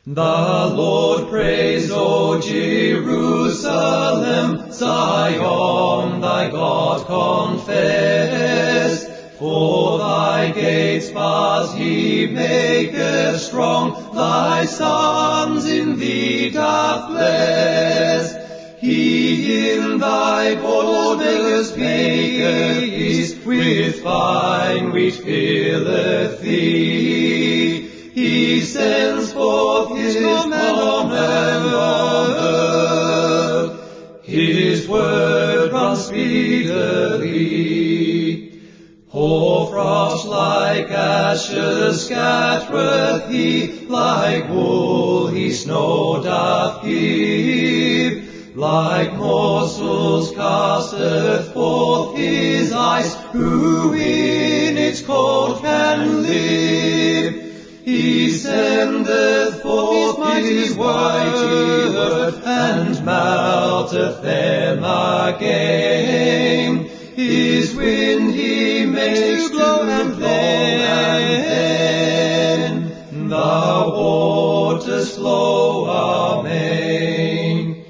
The Lord praise, O Jerusalem, Zion, thy God confess. For thy gates bars he maketh strong, thy sons in thee doth bless. He in thy borders maketh peace, with fine wheat filleth thee. He sends forth his command on earth, his word runs speedily. Hoarfrost like ashes scattereth he, like wool he snow doth give. Like morsels casteth forth his ice, who in its cold can live. He sendeth forth his mighty word, and melteth them again. His wind he makes to blow and then the waters flow amain.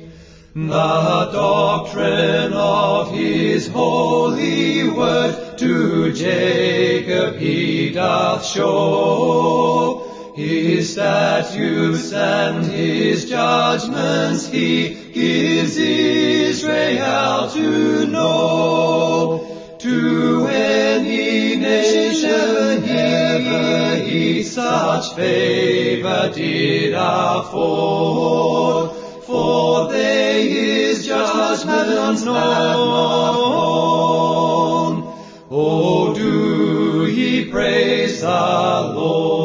The doctrine of his holy word to Jacob he doth show. His statutes and his judgments he gives Israel to know. To any nation never he such favor did afford. For they his judgments had known. Oh, do ye praise the Lord.